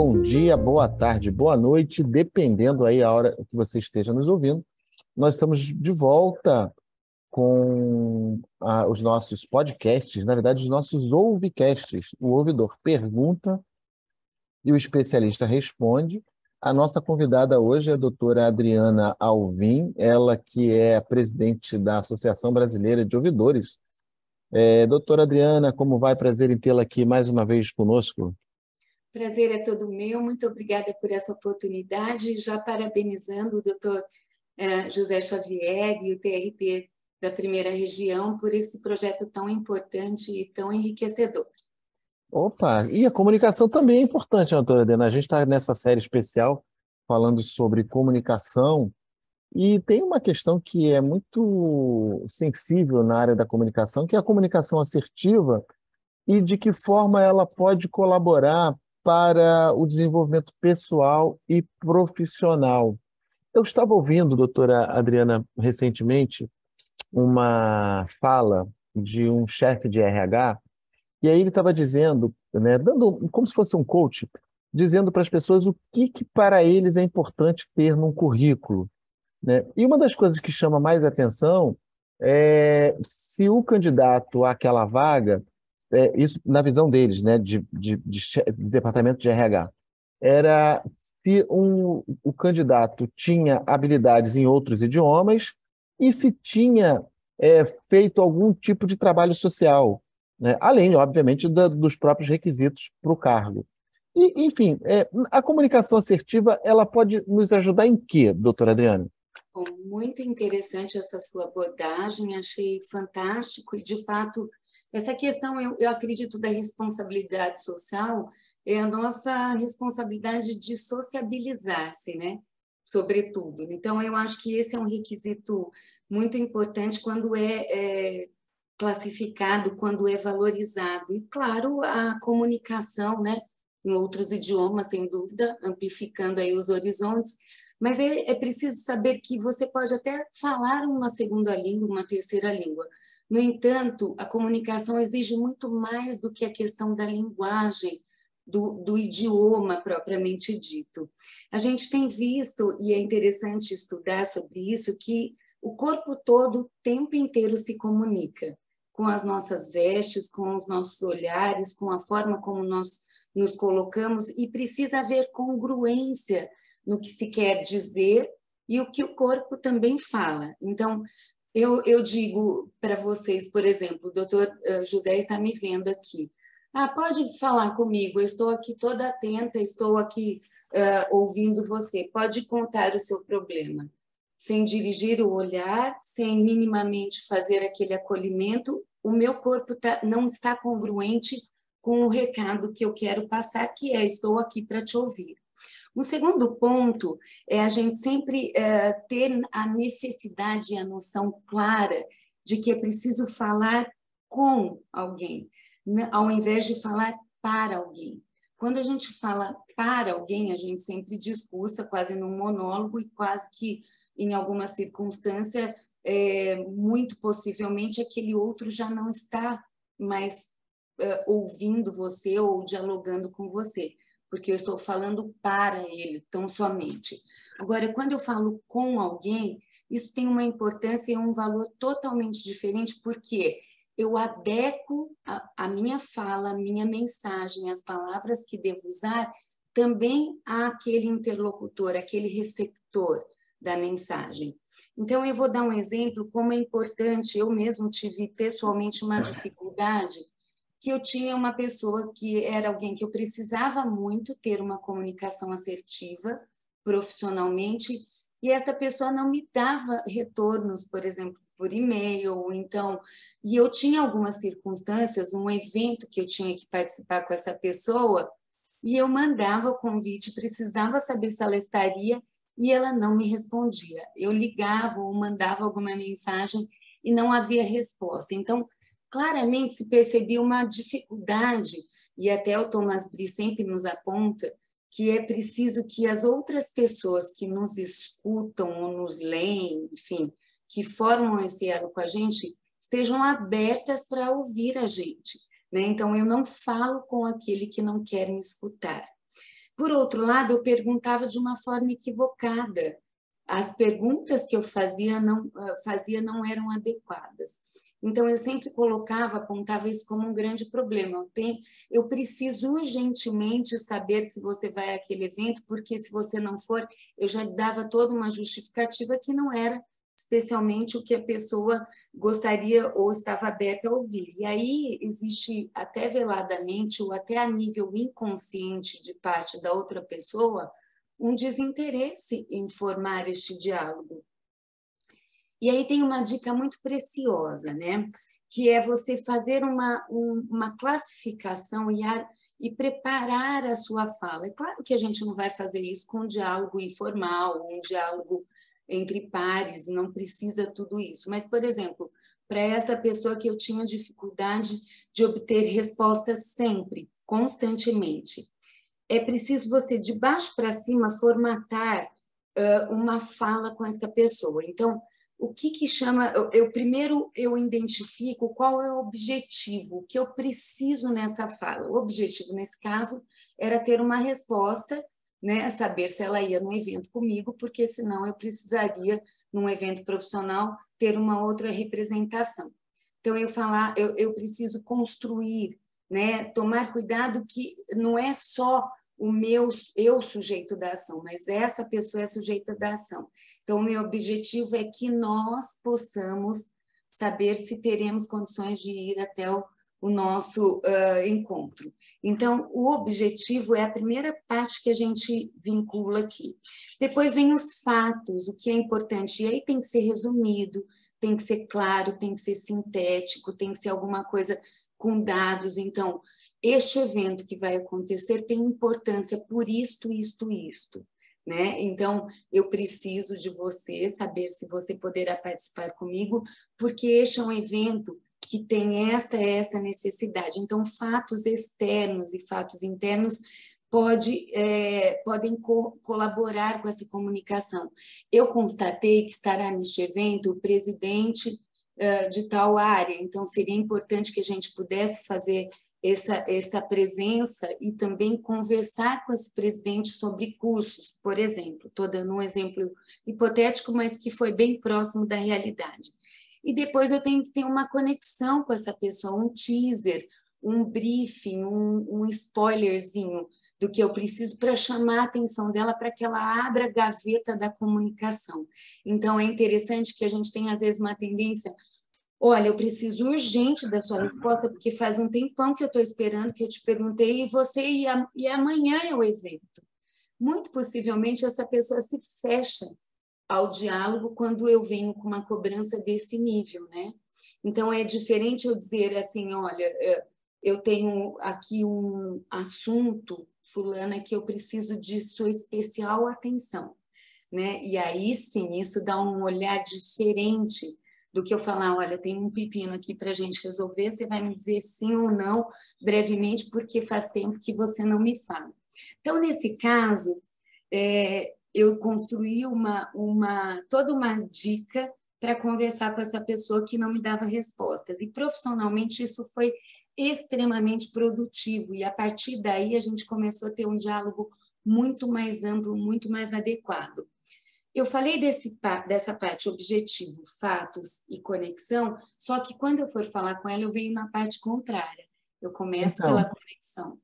bom dia, boa tarde, boa noite, dependendo aí a hora que você esteja nos ouvindo. Nós estamos de volta com os nossos podcasts, na verdade, os nossos ouvicasts. O ouvidor pergunta e o especialista responde. A nossa convidada hoje é a doutora Adriana Alvim, ela que é presidente da Associação Brasileira de Ouvidores. Doutora Adriana, como vai? Prazer em tê-la aqui mais uma vez conosco. Prazer é todo meu, muito obrigada por essa oportunidade, já parabenizando o doutor José Xavier e o TRT da Primeira Região por esse projeto tão importante e tão enriquecedor. Opa, e a comunicação também é importante, doutora Adriana. A gente está nessa série especial falando sobre comunicação e tem uma questão que é muito sensível na área da comunicação, que é a comunicação assertiva e de que forma ela pode colaborar para o desenvolvimento pessoal e profissional. Eu estava ouvindo, doutora Adriana, recentemente, uma fala de um chefe de RH, e aí ele estava dizendo, né, dando como se fosse um coach, dizendo para as pessoas o que para eles é importante ter num currículo, né? E uma das coisas que chama mais atenção é se o candidato àquela vaga, isso na visão deles, né, de departamento de RH, era se o candidato tinha habilidades em outros idiomas e se tinha feito algum tipo de trabalho social, né? Além, obviamente, dos próprios requisitos para o cargo. E, enfim, a comunicação assertiva, ela pode nos ajudar em quê, doutora Adriana? Bom, muito interessante essa sua abordagem, achei fantástico e, de fato, essa questão, eu acredito, da responsabilidade social é a nossa responsabilidade de sociabilizar-se, né? Sobretudo. Então, eu acho que esse é um requisito muito importante quando é classificado, quando é valorizado. E, claro, a comunicação, né? Em outros idiomas, sem dúvida, amplificando aí os horizontes, mas é preciso saber que você pode até falar uma segunda língua, uma terceira língua. No entanto, a comunicação exige muito mais do que a questão da linguagem, do idioma propriamente dito. A gente tem visto, e é interessante estudar sobre isso, que o corpo todo, o tempo inteiro, se comunica com as nossas vestes, com os nossos olhares, com a forma como nós nos colocamos, e precisa haver congruência no que se quer dizer e o que o corpo também fala. Então, eu digo para vocês, por exemplo, o doutor José está me vendo aqui. Pode falar comigo, eu estou aqui toda atenta, estou aqui ouvindo você. Pode contar o seu problema. Sem dirigir o olhar, sem minimamente fazer aquele acolhimento, o meu corpo não está congruente com o recado que eu quero passar, que é: estou aqui para te ouvir. Um segundo ponto é a gente sempre ter a necessidade e a noção clara de que é preciso falar com alguém, ao invés de falar para alguém. Quando a gente fala para alguém, a gente sempre discursa quase num monólogo e quase que, em alguma circunstância, muito possivelmente aquele outro já não está mais ouvindo você ou dialogando com você, porque eu estou falando para ele, tão somente. Agora, quando eu falo com alguém, isso tem uma importância e um valor totalmente diferente, porque eu adequo a minha fala, a minha mensagem, as palavras que devo usar, também àquele interlocutor, aquele receptor da mensagem. Então, eu vou dar um exemplo como é importante. Eu mesmo tive pessoalmente uma dificuldade, que eu tinha uma pessoa que era alguém que eu precisava muito ter uma comunicação assertiva profissionalmente, e essa pessoa não me dava retornos, por exemplo, por e-mail, então, e eu tinha algumas circunstâncias, um evento que eu tinha que participar com essa pessoa, e eu mandava o convite, precisava saber se ela estaria, e ela não me respondia. Eu ligava ou mandava alguma mensagem e não havia resposta. Então, claramente se percebia uma dificuldade, e até o Thomas Brie sempre nos aponta, que é preciso que as outras pessoas que nos escutam ou nos leem, enfim, que formam esse elo com a gente, estejam abertas para ouvir a gente, né? Então, eu não falo com aquele que não quer me escutar. Por outro lado, eu perguntava de uma forma equivocada. As perguntas que eu fazia não eram adequadas. Então, eu sempre apontava isso como um grande problema. Eu preciso urgentemente saber se você vai àquele evento, porque se você não for, eu já dava toda uma justificativa que não era especialmente o que a pessoa gostaria ou estava aberta a ouvir. E aí existe, até veladamente, ou até a nível inconsciente de parte da outra pessoa, um desinteresse em formar este diálogo. E aí tem uma dica muito preciosa, né? Que é você fazer uma classificação e preparar a sua fala. É claro que a gente não vai fazer isso com um diálogo informal, um diálogo entre pares, não precisa tudo isso. Mas, por exemplo, para essa pessoa que eu tinha dificuldade de obter respostas sempre, constantemente, é preciso você, de baixo para cima, formatar uma fala com essa pessoa. Então, o que chama... primeiro, eu identifico qual é o objetivo, o que eu preciso nessa fala. O objetivo, nesse caso, era ter uma resposta, né, saber se ela ia num evento comigo, porque senão eu precisaria, num evento profissional, ter uma outra representação. Então, eu preciso construir, né, tomar cuidado que não é só eu sujeito da ação, mas essa pessoa é sujeita da ação. Então, o meu objetivo é que nós possamos saber se teremos condições de ir até o nosso encontro. Então, o objetivo é a primeira parte que a gente vincula aqui. Depois vem os fatos, o que é importante. E aí tem que ser resumido, tem que ser claro, tem que ser sintético, tem que ser alguma coisa com dados. Então, este evento que vai acontecer tem importância por isto, né? Então, eu preciso de você, saber se você poderá participar comigo, porque este é um evento que tem esta necessidade. Então, fatos externos e fatos internos podem colaborar com essa comunicação. Eu constatei que estará neste evento o presidente de tal área, então seria importante que a gente pudesse fazer essa presença e também conversar com esse presidente sobre cursos, por exemplo. Estou dando um exemplo hipotético, mas que foi bem próximo da realidade. E depois eu tenho que ter uma conexão com essa pessoa, um teaser, um briefing, um spoilerzinho do que eu preciso para chamar a atenção dela, para que ela abra a gaveta da comunicação. Então, é interessante que a gente tenha, às vezes, uma tendência: olha, eu preciso urgente da sua resposta, porque faz um tempão que eu estou esperando, que eu te perguntei, e amanhã é o evento. Muito possivelmente, essa pessoa se fecha ao diálogo quando eu venho com uma cobrança desse nível, né? Então, é diferente eu dizer assim: olha, eu tenho aqui um assunto, fulana, que eu preciso de sua especial atenção, né? E aí sim, isso dá um olhar diferente do que eu falar: olha, tem um pepino aqui para a gente resolver, você vai me dizer sim ou não brevemente, porque faz tempo que você não me fala. Então, nesse caso, eu construí toda uma dica para conversar com essa pessoa que não me dava respostas. E profissionalmente isso foi extremamente produtivo. E a partir daí a gente começou a ter um diálogo muito mais amplo, muito mais adequado. Eu falei dessa parte objetivo, fatos e conexão, só que quando eu for falar com ela, eu venho na parte contrária. Eu começo pela Então, conexão.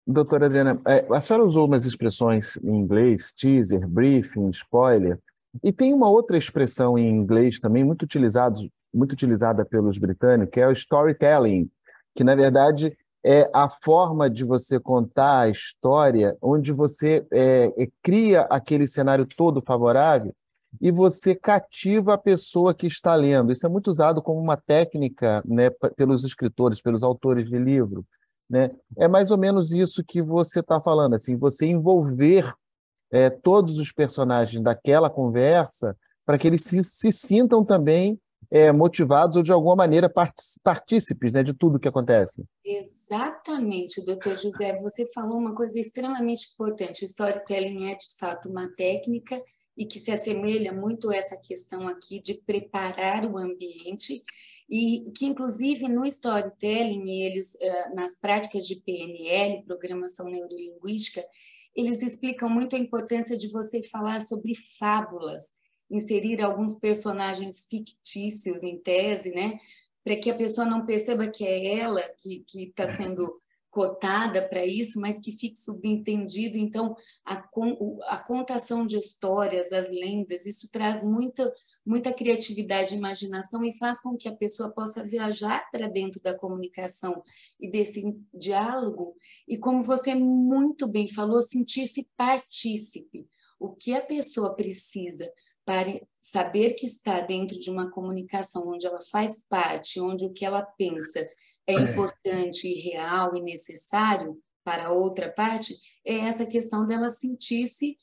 doutora Adriana, a senhora usou umas expressões em inglês, teaser, briefing, spoiler, e tem uma outra expressão em inglês também muito utilizada pelos britânicos, que é o storytelling, que, na verdade, é a forma de você contar a história onde você cria aquele cenário todo favorável e você cativa a pessoa que está lendo. Isso é muito usado como uma técnica, né, pelos escritores, pelos autores de livro, né? É mais ou menos isso que você está falando, assim, você envolver todos os personagens daquela conversa para que eles se sintam também motivados ou, de alguma maneira, partícipes, né, de tudo que acontece. Exatamente, doutor José, você falou uma coisa extremamente importante. O storytelling é, de fato, uma técnica e que se assemelha muito a essa questão aqui de preparar o ambiente e que, inclusive, no storytelling, eles, nas práticas de PNL, Programação Neurolinguística, eles explicam muito a importância de você falar sobre fábulas, inserir alguns personagens fictícios em tese, né? Para que a pessoa não perceba que é ela que está sendo cotada para isso, mas que fique subentendido. Então, a contação de histórias, as lendas, isso traz muita criatividade e imaginação e faz com que a pessoa possa viajar para dentro da comunicação e desse diálogo e, como você muito bem falou, sentir-se partícipe. O que a pessoa precisa para saber que está dentro de uma comunicação onde ela faz parte, onde o que ela pensa é importante e real e necessário para a outra parte, é essa questão dela sentir-se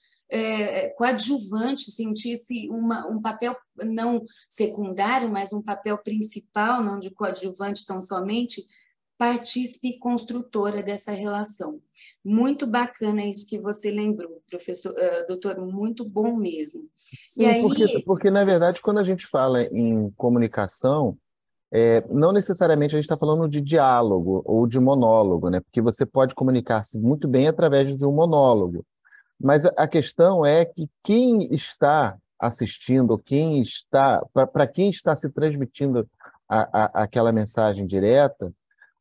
coadjuvante, sentir-se um papel não secundário, mas um papel principal, não de coadjuvante tão somente, partícipe e construtora dessa relação. Muito bacana isso que você lembrou, professor, doutor, muito bom mesmo. E Sim, aí, porque, na verdade, quando a gente fala em comunicação, não necessariamente a gente está falando de diálogo ou de monólogo, né? Porque você pode comunicar-se muito bem através de um monólogo. Mas a questão é que quem está assistindo, para quem está se transmitindo aquela mensagem direta,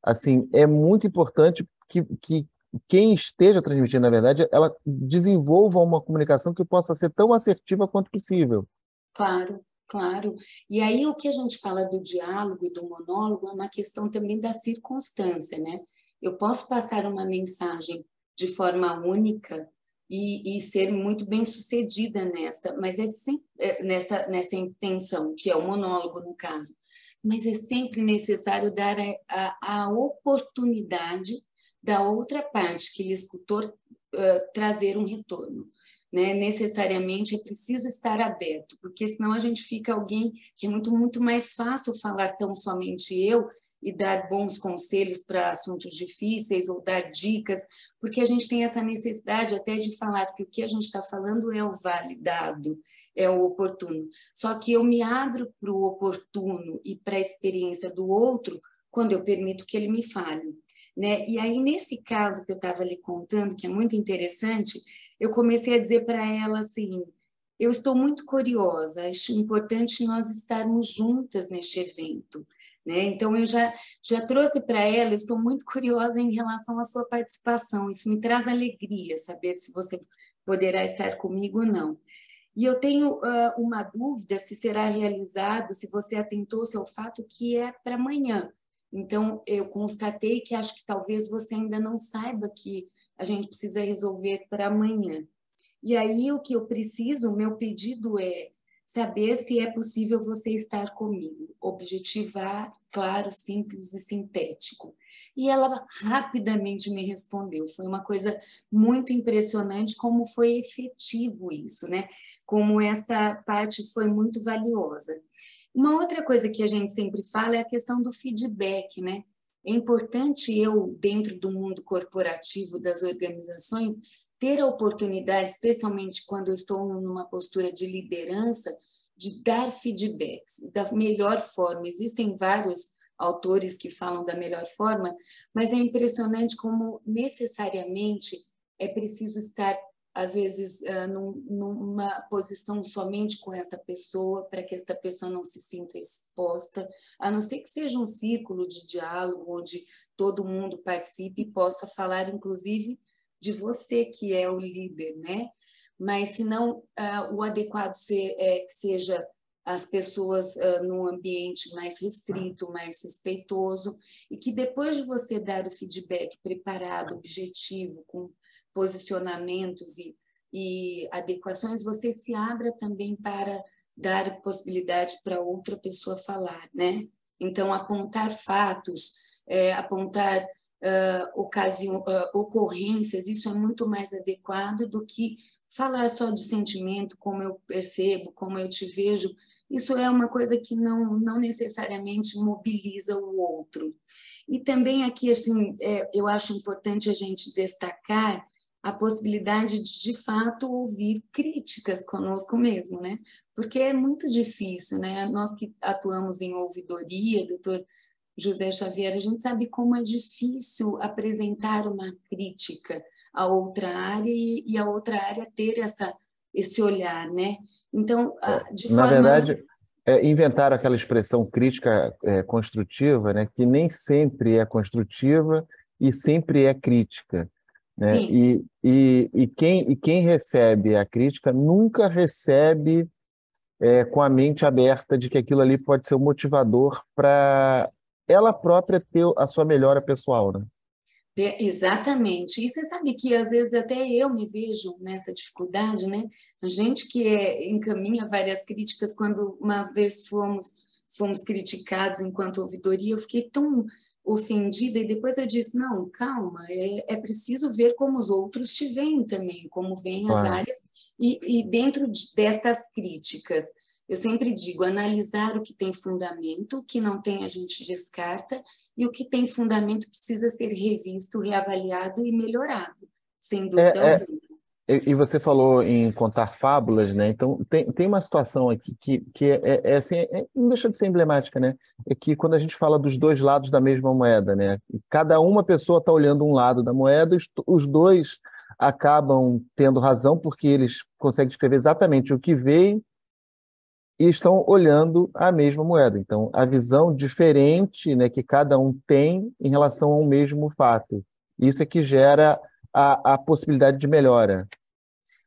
assim, é muito importante que quem esteja transmitindo, na verdade, ela desenvolva uma comunicação que possa ser tão assertiva quanto possível. claro, claro. E aí o que a gente fala do diálogo e do monólogo é uma questão também da circunstância, né? Eu posso passar uma mensagem de forma única e ser muito bem sucedida nesta, mas nesta intenção, que é o monólogo no caso. Mas é sempre necessário dar a oportunidade da outra parte, que lhe escutou, trazer um retorno, né? Necessariamente é preciso estar aberto, porque senão a gente fica alguém que é muito mais fácil falar tão somente eu e dar bons conselhos para assuntos difíceis ou dar dicas, porque a gente tem essa necessidade até de falar que o que a gente está falando é o validado, é o oportuno. Só que eu me abro para o oportuno e para a experiência do outro quando eu permito que ele me fale, né? E aí, nesse caso que eu estava lhe contando, que é muito interessante, eu comecei a dizer para ela assim: eu estou muito curiosa, acho importante nós estarmos juntas neste evento. Né? Então, eu já trouxe para ela, estou muito curiosa em relação à sua participação, isso me traz alegria, saber se você poderá estar comigo ou não. E eu tenho uma dúvida se será realizado, se você atentou-se ao fato que é para amanhã. Então, eu constatei que acho que talvez você ainda não saiba que a gente precisa resolver para amanhã. E aí, o que eu preciso, o meu pedido é saber se é possível você estar comigo. Objetivar, claro, simples e sintético. E ela rapidamente me respondeu. Foi uma coisa muito impressionante como foi efetivo isso, né? Como esta parte foi muito valiosa. Uma outra coisa que a gente sempre fala é a questão do feedback, né? É importante eu, dentro do mundo corporativo das organizações, ter a oportunidade, especialmente quando eu estou numa postura de liderança, de dar feedbacks da melhor forma. Existem vários autores que falam da melhor forma, mas é impressionante como necessariamente é preciso estar às vezes numa posição somente com essa pessoa, para que esta pessoa não se sinta exposta, a não ser que seja um círculo de diálogo onde todo mundo participe e possa falar, inclusive, de você que é o líder, né? Mas se não, o adequado que seja as pessoas num ambiente mais restrito, mais respeitoso, e que depois de você dar o feedback preparado, objetivo, com posicionamentos e adequações, você se abra também para dar possibilidade para outra pessoa falar, né? Então, apontar fatos, apontar ocorrências, isso é muito mais adequado do que falar só de sentimento, como eu percebo, como eu te vejo. Isso é uma coisa que não necessariamente mobiliza o outro. E também aqui, assim, eu acho importante a gente destacar a possibilidade de fato, ouvir críticas conosco mesmo, né? Porque é muito difícil, né? Nós que atuamos em ouvidoria, doutor José Xavier, a gente sabe como é difícil apresentar uma crítica a outra área e a outra área ter esse olhar, né? Então, de Na forma... verdade, inventaram aquela expressão crítica construtiva, né, que nem sempre é construtiva e sempre é crítica, né? Sim. E quem recebe a crítica nunca recebe com a mente aberta de que aquilo ali pode ser um motivador para ela própria ter a sua melhora pessoal, né? Exatamente. E você sabe que às vezes até eu me vejo nessa dificuldade, né? A gente que encaminha várias críticas, quando uma vez fomos criticados enquanto ouvidoria, eu fiquei tão ofendida e depois eu disse, não, calma, é preciso ver como os outros te veem também, como veem as Claro. áreas e dentro destas críticas. Eu sempre digo, analisar o que tem fundamento, o que não tem a gente descarta, e o que tem fundamento precisa ser revisto, reavaliado e melhorado, sem dúvida É, é, alguma. e você falou em contar fábulas, né? Então, tem uma situação aqui que assim, não deixa de ser emblemática, né? É que quando a gente fala dos dois lados da mesma moeda, né? E cada uma pessoa está olhando um lado da moeda, os dois acabam tendo razão, porque eles conseguem descrever exatamente o que veem e estão olhando a mesma moeda. Então, a visão diferente, né, que cada um tem em relação ao mesmo fato. Isso é que gera a possibilidade de melhora.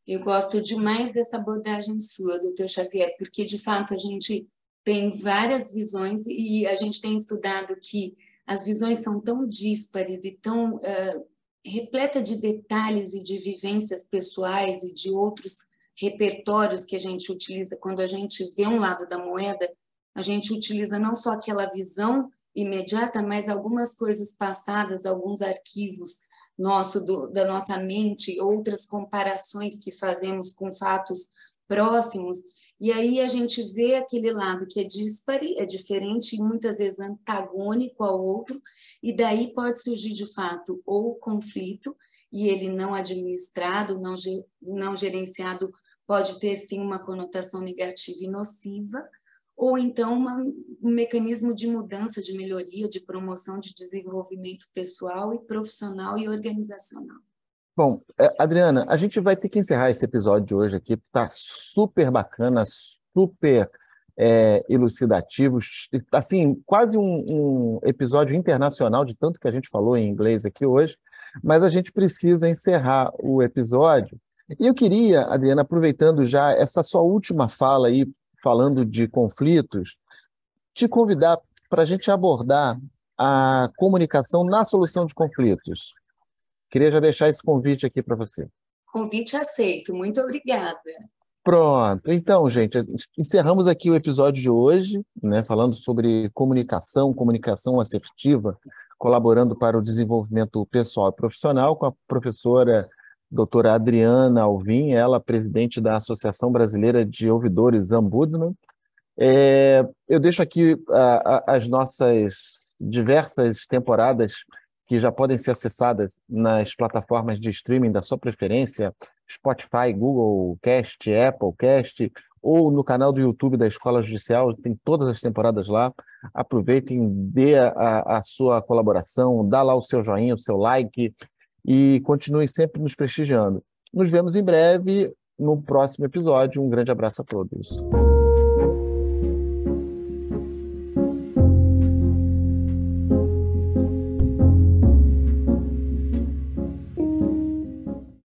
Eu gosto demais dessa abordagem sua, doutor Xavier, porque, de fato, a gente tem várias visões e a gente tem estudado que as visões são tão díspares e tão repleta de detalhes e de vivências pessoais e de outros repertórios que a gente utiliza quando a gente vê um lado da moeda, a gente utiliza não só aquela visão imediata, mas algumas coisas passadas, alguns arquivos da nossa mente, outras comparações que fazemos com fatos próximos, e aí a gente vê aquele lado que é díspare, é diferente e muitas vezes antagônico ao outro, e daí pode surgir de fato ou conflito, e ele não administrado, não gerenciado, pode ter sim uma conotação negativa e nociva, ou então um mecanismo de mudança, de melhoria, de promoção, de desenvolvimento pessoal e profissional e organizacional. Bom, Adriana, a gente vai ter que encerrar esse episódio de hoje aqui. Tá super bacana, super elucidativo, assim, quase um episódio internacional de tanto que a gente falou em inglês aqui hoje, mas a gente precisa encerrar o episódio. E eu queria, Adriana, aproveitando já essa sua última fala aí, falando de conflitos, te convidar para a gente abordar a comunicação na solução de conflitos. Queria já deixar esse convite aqui para você. Convite aceito, muito obrigada. Pronto. Então, gente, encerramos aqui o episódio de hoje, né, falando sobre comunicação, comunicação assertiva, colaborando para o desenvolvimento pessoal e profissional com a professora doutora Adriana Alvim, ela presidente da Associação Brasileira de Ouvidores Ombudsman. Eu deixo aqui as nossas diversas temporadas que já podem ser acessadas nas plataformas de streaming da sua preferência, Spotify, Google Cast, Apple Cast, ou no canal do YouTube da Escola Judicial, tem todas as temporadas lá. Aproveitem, dê a sua colaboração, dá lá o seu joinha, o seu like e continue sempre nos prestigiando. Nos vemos em breve no próximo episódio. Um grande abraço a todos.